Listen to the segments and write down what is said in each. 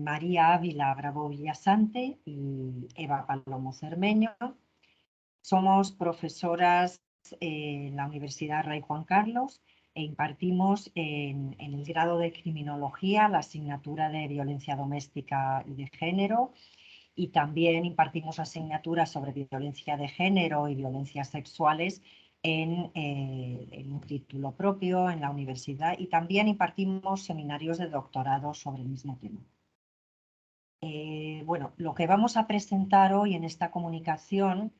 María Ávila Bravo Villasante y Eva Palomo Cermeño. Somos profesoras en la Universidad Rey Juan Carlos e impartimos en el grado de Criminología la asignatura de Violencia Doméstica y de Género, y también impartimos asignaturas sobre violencia de género y violencias sexuales en un título propio en la universidad, y también impartimos seminarios de doctorado sobre el mismo tema. Bueno, lo que vamos a presentar hoy en esta comunicación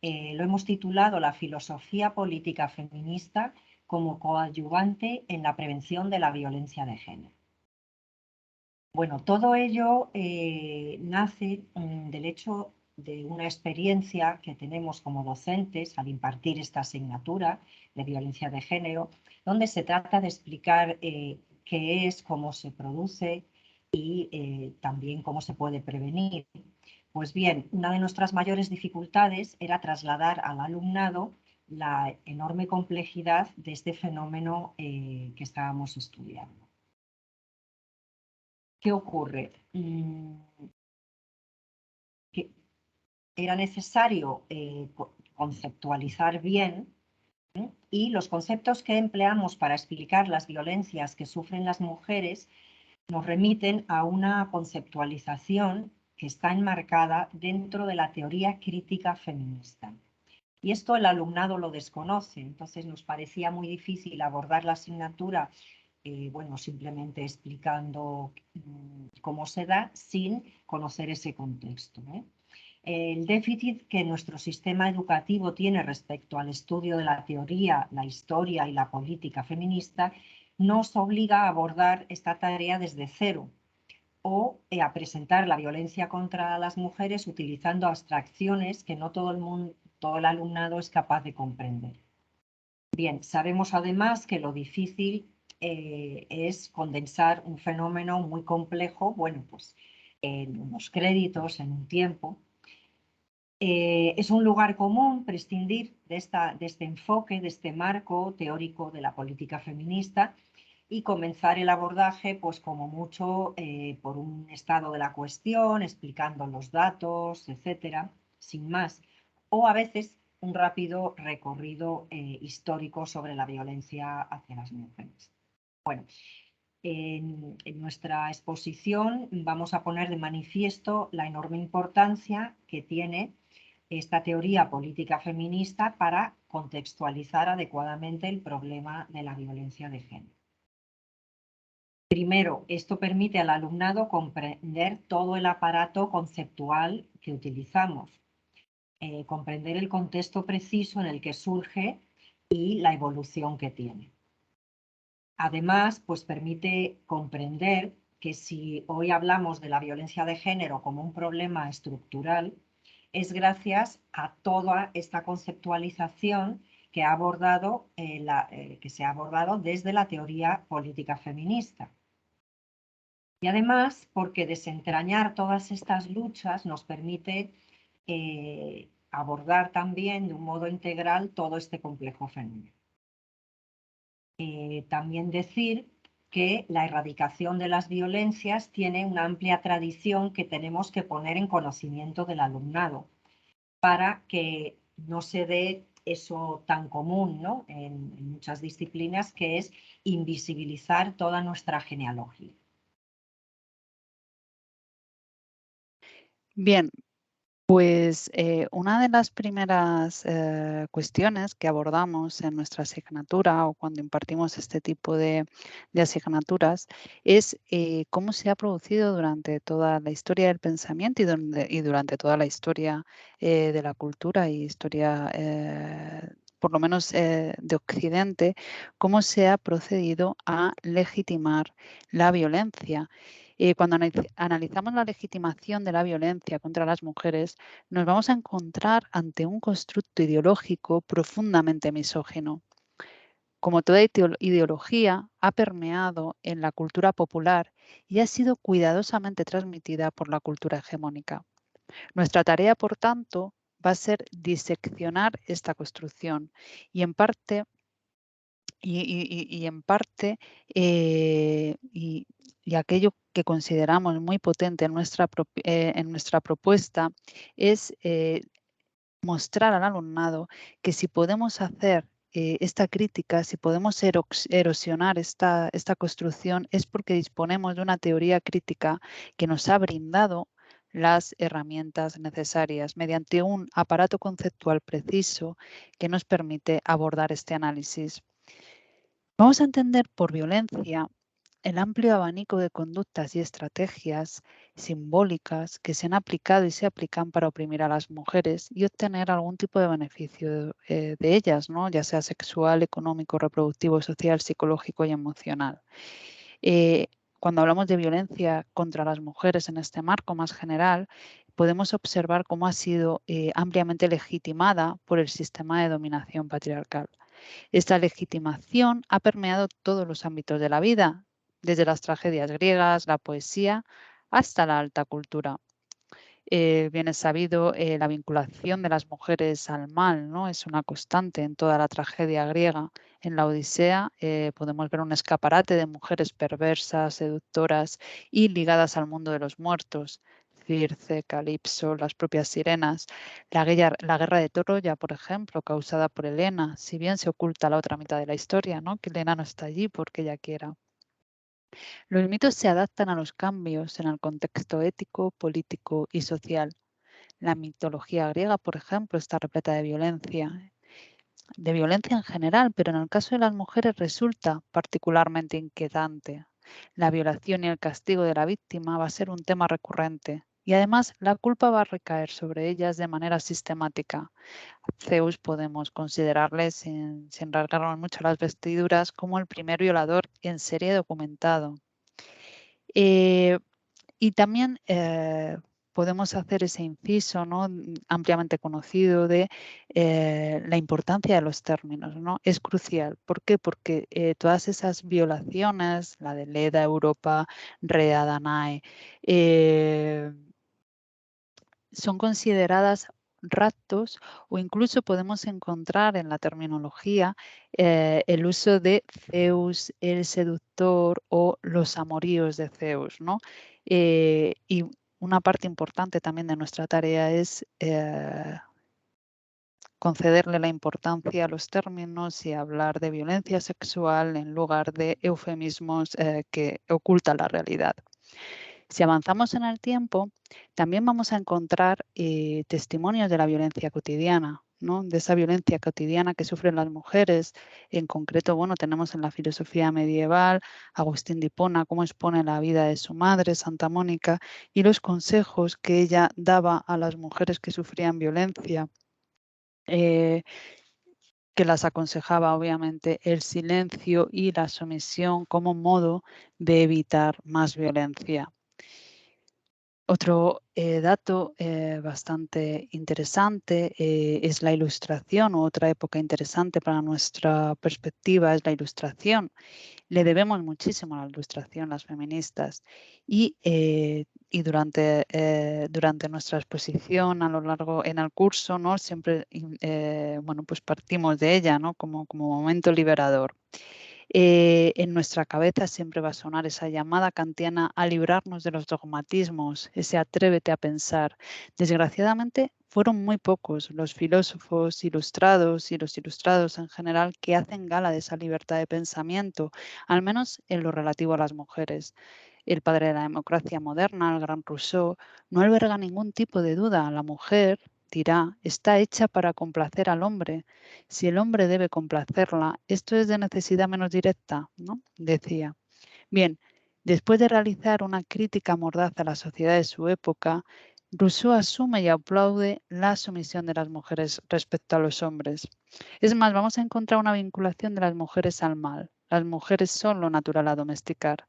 lo hemos titulado La filosofía política feminista como coadyuvante en la prevención de la violencia de género. Bueno, todo ello nace del hecho de una experiencia que tenemos como docentes al impartir esta asignatura de violencia de género, donde se trata de explicar qué es, cómo se produce y también cómo se puede prevenir. Pues bien, una de nuestras mayores dificultades era trasladar al alumnado la enorme complejidad de este fenómeno que estábamos estudiando. ¿Qué ocurre? Que era necesario conceptualizar bien, y los conceptos que empleamos para explicar las violencias que sufren las mujeres nos remiten a una conceptualización que está enmarcada dentro de la teoría crítica feminista. Y esto el alumnado lo desconoce, entonces nos parecía muy difícil abordar la asignatura bueno, simplemente explicando cómo se da sin conocer ese contexto. El déficit que nuestro sistema educativo tiene respecto al estudio de la teoría, la historia y la política feminista nos obliga a abordar esta tarea desde cero o a presentar la violencia contra las mujeres utilizando abstracciones que no todo el alumnado es capaz de comprender. Bien, sabemos además que lo difícil es condensar un fenómeno muy complejo, bueno, pues en unos créditos, en un tiempo. Es un lugar común prescindir de este enfoque, de este marco teórico de la política feminista y comenzar el abordaje, pues como mucho, por un estado de la cuestión, explicando los datos, etcétera, sin más, o a veces un rápido recorrido histórico sobre la violencia hacia las mujeres. Bueno, en nuestra exposición vamos a poner de manifiesto la enorme importancia que tiene esta teoría política feminista para contextualizar adecuadamente el problema de la violencia de género. Primero, esto permite al alumnado comprender todo el aparato conceptual que utilizamos, comprender el contexto preciso en el que surge y la evolución que tiene. Además, pues permite comprender que si hoy hablamos de la violencia de género como un problema estructural, es gracias a toda esta conceptualización que se ha abordado desde la teoría política feminista. Y además, porque desentrañar todas estas luchas nos permite abordar también de un modo integral todo este complejo fenómeno. También decir que la erradicación de las violencias tiene una amplia tradición que tenemos que poner en conocimiento del alumnado para que no se dé eso tan común, ¿no?, en muchas disciplinas, que es invisibilizar toda nuestra genealogía. Bien, pues una de las primeras cuestiones que abordamos en nuestra asignatura o cuando impartimos este tipo de asignaturas es cómo se ha producido durante toda la historia del pensamiento y durante toda la historia de la cultura y historia, por lo menos de Occidente, cómo se ha procedido a legitimar la violencia. Cuando analizamos la legitimación de la violencia contra las mujeres, nos vamos a encontrar ante un constructo ideológico profundamente misógino. Como toda ideología, ha permeado en la cultura popular y ha sido cuidadosamente transmitida por la cultura hegemónica. Nuestra tarea, por tanto, va a ser diseccionar esta construcción y en parte y aquello que consideramos muy potente en nuestra propuesta es mostrar al alumnado que si podemos hacer esta crítica, si podemos erosionar esta construcción, es porque disponemos de una teoría crítica que nos ha brindado las herramientas necesarias mediante un aparato conceptual preciso que nos permite abordar este análisis. Vamos a entender por violencia el amplio abanico de conductas y estrategias simbólicas que se han aplicado y se aplican para oprimir a las mujeres y obtener algún tipo de beneficio de ellas, ¿no? Ya sea sexual, económico, reproductivo, social, psicológico y emocional. Cuando hablamos de violencia contra las mujeres en este marco más general, podemos observar cómo ha sido ampliamente legitimada por el sistema de dominación patriarcal. Esta legitimación ha permeado todos los ámbitos de la vida, desde las tragedias griegas, la poesía, hasta la alta cultura. Bien es sabido, la vinculación de las mujeres al mal, ¿no? Es una constante en toda la tragedia griega. En la Odisea podemos ver un escaparate de mujeres perversas, seductoras y ligadas al mundo de los muertos. Circe, Calipso, las propias sirenas. La guerra de Troya, por ejemplo, causada por Helena, si bien se oculta la otra mitad de la historia, ¿no? Que Helena no está allí porque ella quiera. Los mitos se adaptan a los cambios en el contexto ético, político y social. La mitología griega, por ejemplo, está repleta de violencia en general, pero en el caso de las mujeres resulta particularmente inquietante. La violación y el castigo de la víctima va a ser un tema recurrente y además la culpa va a recaer sobre ellas de manera sistemática. Zeus podemos considerarle, sin rasgarnos mucho las vestiduras, como el primer violador en serie documentado. Y también podemos hacer ese inciso, ¿no? Ampliamente conocido de la importancia de los términos, ¿no? Es crucial. ¿Por qué? Porque todas esas violaciones, la de Leda, Europa, Rea, Danae, son consideradas raptos o incluso podemos encontrar en la terminología el uso de Zeus, el seductor o los amoríos de Zeus, ¿no? Y una parte importante también de nuestra tarea es concederle la importancia a los términos y hablar de violencia sexual en lugar de eufemismos que ocultan la realidad. Si avanzamos en el tiempo, también vamos a encontrar testimonios de la violencia cotidiana, ¿no? De esa violencia cotidiana que sufren las mujeres. En concreto, bueno, tenemos en la filosofía medieval Agustín de Hipona, cómo expone la vida de su madre, Santa Mónica, y los consejos que ella daba a las mujeres que sufrían violencia. Que las aconsejaba obviamente el silencio y la sumisión como modo de evitar más violencia. Otro dato bastante interesante es la ilustración, o otra época interesante para nuestra perspectiva es la ilustración. Le debemos muchísimo a la ilustración, las feministas, y durante nuestra exposición a lo largo en el curso, ¿no? Siempre bueno, pues partimos de ella, ¿no? como momento liberador. En nuestra cabeza siempre va a sonar esa llamada kantiana a librarnos de los dogmatismos, ese atrévete a pensar. Desgraciadamente, fueron muy pocos los filósofos ilustrados y los ilustrados en general que hacen gala de esa libertad de pensamiento, al menos en lo relativo a las mujeres. El padre de la democracia moderna, el gran Rousseau, no alberga ningún tipo de duda. La mujer, dirá, está hecha para complacer al hombre. Si el hombre debe complacerla, esto es de necesidad menos directa, ¿no? Decía. Bien, después de realizar una crítica mordaz a la sociedad de su época, Rousseau asume y aplaude la sumisión de las mujeres respecto a los hombres. Es más, vamos a encontrar una vinculación de las mujeres al mal. Las mujeres son lo natural a domesticar.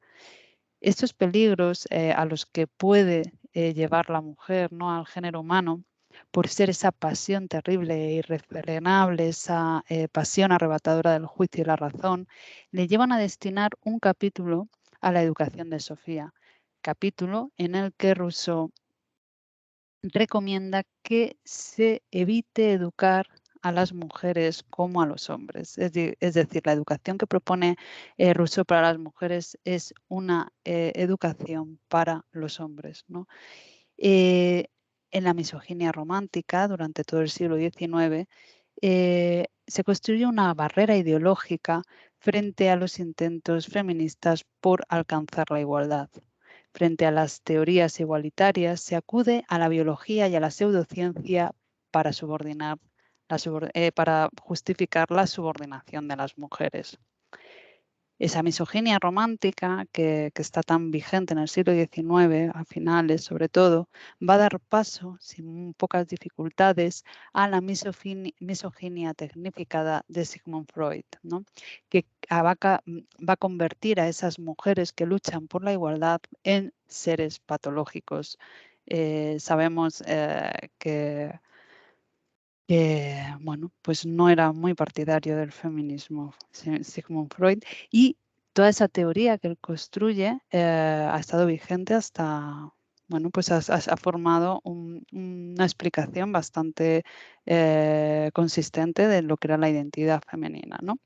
Estos peligros a los que puede llevar la mujer, ¿no? Al género humano, por ser esa pasión terrible e irrefrenable, esa pasión arrebatadora del juicio y la razón, le llevan a destinar un capítulo a la educación de Sofía, capítulo en el que Rousseau recomienda que se evite educar a las mujeres como a los hombres. Es decir, la educación que propone Rousseau para las mujeres es una educación para los hombres, ¿no? En la misoginia romántica, durante todo el siglo XIX, se construye una barrera ideológica frente a los intentos feministas por alcanzar la igualdad. Frente a las teorías igualitarias, se acude a la biología y a la pseudociencia para para justificar la subordinación de las mujeres. Esa misoginia romántica que está tan vigente en el siglo XIX, a finales sobre todo, va a dar paso, sin pocas dificultades, a la misoginia tecnificada de Sigmund Freud, ¿no? Que va a convertir a esas mujeres que luchan por la igualdad en seres patológicos. Sabemos que bueno, pues no era muy partidario del feminismo Sigmund Freud, y toda esa teoría que él construye ha estado vigente hasta, bueno, pues ha formado una explicación bastante consistente de lo que era la identidad femenina, ¿no?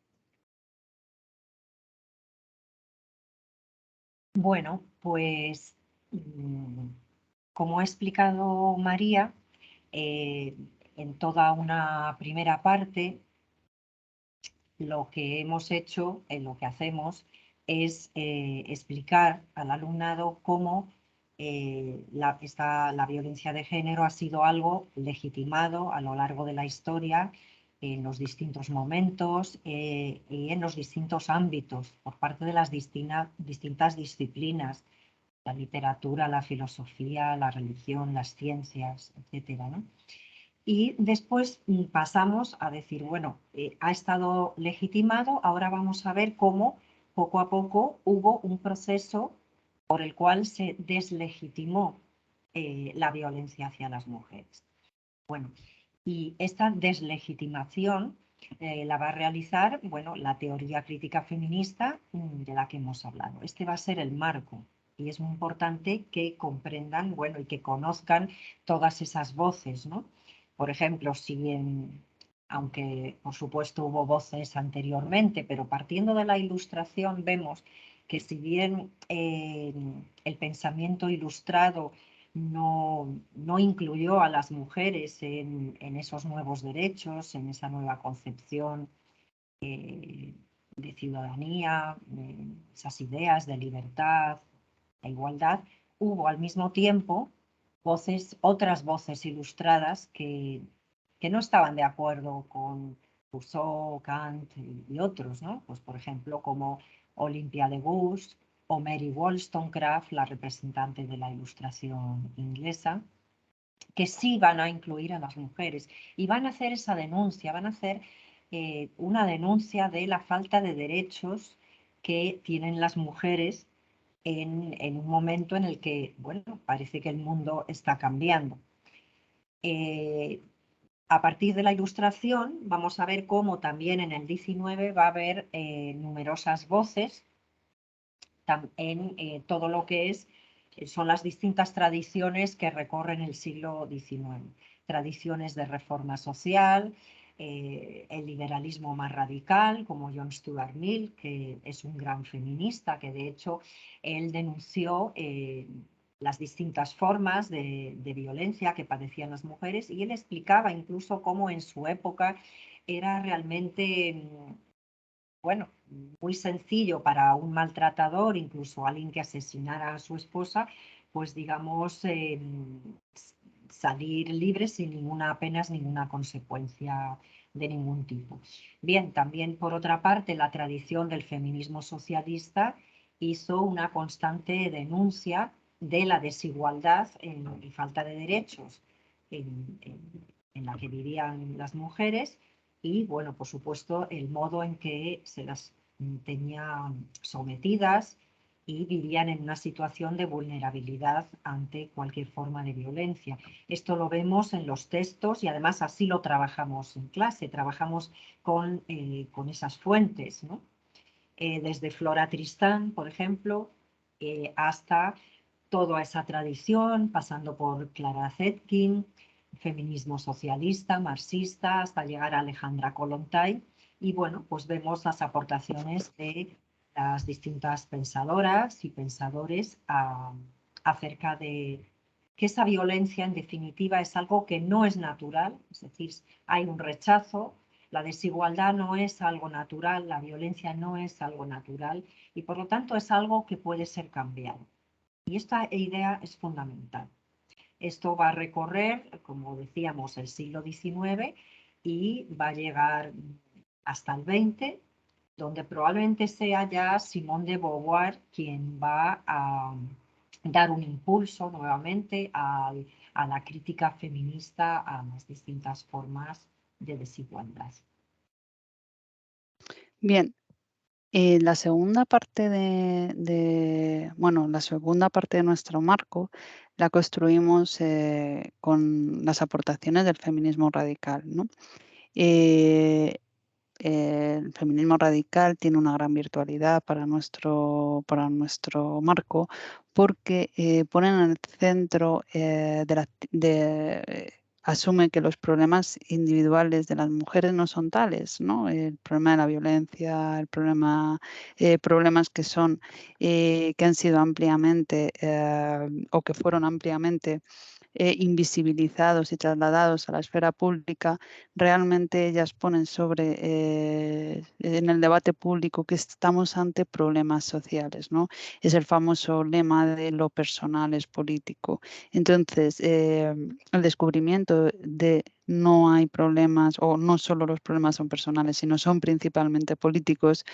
Bueno, pues como ha explicado María, en toda una primera parte, lo que hemos hecho, lo que hacemos, es explicar al alumnado cómo la violencia de género ha sido algo legitimado a lo largo de la historia, en los distintos momentos y en los distintos ámbitos, por parte de las distintas disciplinas, la literatura, la filosofía, la religión, las ciencias, etcétera, ¿no? Y después pasamos a decir, bueno, ha estado legitimado, ahora vamos a ver cómo poco a poco hubo un proceso por el cual se deslegitimó la violencia hacia las mujeres. Bueno, y esta deslegitimación la va a realizar, bueno, la teoría crítica feminista de la que hemos hablado. Este va a ser el marco y es muy importante que comprendan, bueno, y que conozcan todas esas voces, ¿no? Por ejemplo, aunque por supuesto hubo voces anteriormente, pero partiendo de la Ilustración vemos que si bien el pensamiento ilustrado no incluyó a las mujeres en esos nuevos derechos, en esa nueva concepción de ciudadanía, esas ideas de libertad, de igualdad, hubo al mismo tiempo otras voces ilustradas que no estaban de acuerdo con Rousseau, Kant y otros, ¿no? Pues por ejemplo como Olympia de Gouges o Mary Wollstonecraft, la representante de la Ilustración inglesa, que sí van a incluir a las mujeres y van a hacer esa denuncia, van a hacer una denuncia de la falta de derechos que tienen las mujeres en un momento en el que, bueno, parece que el mundo está cambiando. A partir de la Ilustración vamos a ver cómo también en el 19 va a haber numerosas voces en todo lo que son las distintas tradiciones que recorren el siglo XIX. Tradiciones de reforma social, el liberalismo más radical, como John Stuart Mill, que es un gran feminista, que de hecho él denunció las distintas formas de violencia que padecían las mujeres, y él explicaba incluso cómo en su época era realmente bueno, muy sencillo para un maltratador, incluso alguien que asesinara a su esposa, pues digamos, salir libre sin apenas ninguna consecuencia de ningún tipo. Bien, también por otra parte, la tradición del feminismo socialista hizo una constante denuncia de la desigualdad y falta de derechos en la que vivían las mujeres y, bueno, por supuesto, el modo en que se las tenía sometidas y vivían en una situación de vulnerabilidad ante cualquier forma de violencia. Esto lo vemos en los textos y además así lo trabajamos en clase, trabajamos con esas fuentes, ¿no? Desde Flora Tristán, por ejemplo, hasta toda esa tradición, pasando por Clara Zetkin, feminismo socialista, marxista, hasta llegar a Alejandra Kollontai. Y bueno, pues vemos las aportaciones de las distintas pensadoras y pensadores acerca de que esa violencia, en definitiva, es algo que no es natural, es decir, hay un rechazo, la desigualdad no es algo natural, la violencia no es algo natural y, por lo tanto, es algo que puede ser cambiado. Y esta idea es fundamental. Esto va a recorrer, como decíamos, el siglo XIX y va a llegar hasta el XX, donde probablemente sea ya Simone de Beauvoir quien va a dar un impulso nuevamente a la crítica feminista a las distintas formas de desigualdad. Bien, la segunda parte la segunda parte de nuestro marco la construimos con las aportaciones del feminismo radical, ¿no? El feminismo radical tiene una gran virtualidad para nuestro marco porque ponen en el centro asume que los problemas individuales de las mujeres no son tales, ¿no? El problema de la violencia, problemas que que han sido ampliamente o que fueron ampliamente invisibilizados y trasladados a la esfera pública, realmente ellas ponen en el debate público que estamos ante problemas sociales, ¿no? Es el famoso lema de lo personal es político. Entonces, el descubrimiento de no hay problemas o no solo los problemas son personales, sino son principalmente políticos,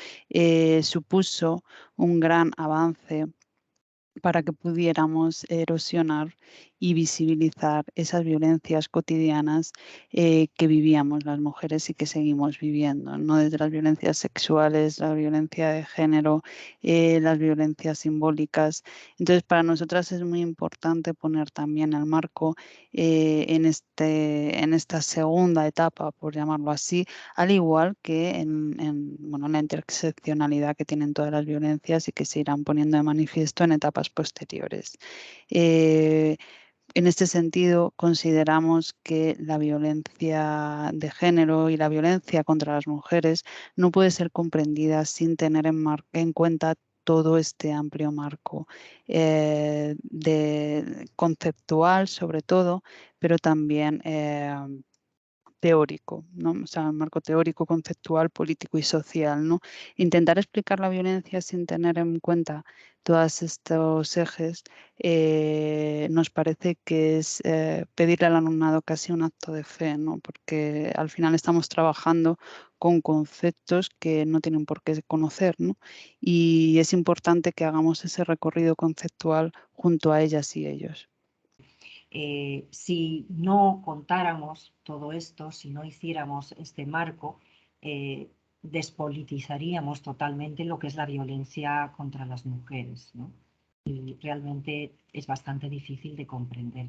supuso un gran avance para que pudiéramos erosionar y visibilizar esas violencias cotidianas que vivíamos las mujeres y que seguimos viviendo, ¿no? Desde las violencias sexuales, la violencia de género, las violencias simbólicas. Entonces, para nosotras es muy importante poner también el marco en esta segunda etapa, por llamarlo así, al igual que en la interseccionalidad que tienen todas las violencias y que se irán poniendo de manifiesto en etapas posteriores. En este sentido, consideramos que la violencia de género y la violencia contra las mujeres no puede ser comprendida sin tener en cuenta todo este amplio marco conceptual, sobre todo, pero también teórico, ¿no? O sea, un marco teórico, conceptual, político y social, ¿no? Intentar explicar la violencia sin tener en cuenta todos estos ejes nos parece que es pedirle al alumnado casi un acto de fe, ¿no? Porque al final estamos trabajando con conceptos que no tienen por qué conocer, ¿no? Y es importante que hagamos ese recorrido conceptual junto a ellas y ellos. Si no contáramos todo esto, si no hiciéramos este marco, despolitizaríamos totalmente lo que es la violencia contra las mujeres, ¿no? Y realmente es bastante difícil de comprender.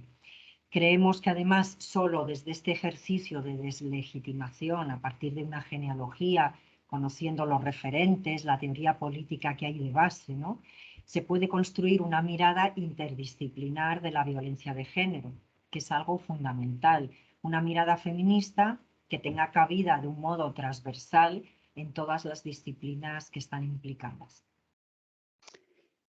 Creemos que además solo desde este ejercicio de deslegitimación, a partir de una genealogía, conociendo los referentes, la teoría política que hay de base, ¿no?, se puede construir una mirada interdisciplinar de la violencia de género, que es algo fundamental, una mirada feminista que tenga cabida de un modo transversal en todas las disciplinas que están implicadas.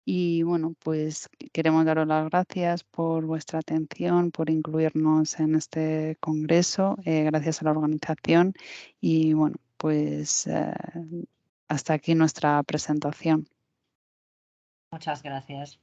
Y bueno, pues queremos daros las gracias por vuestra atención, por incluirnos en este congreso, gracias a la organización y bueno, pues hasta aquí nuestra presentación. Muchas gracias.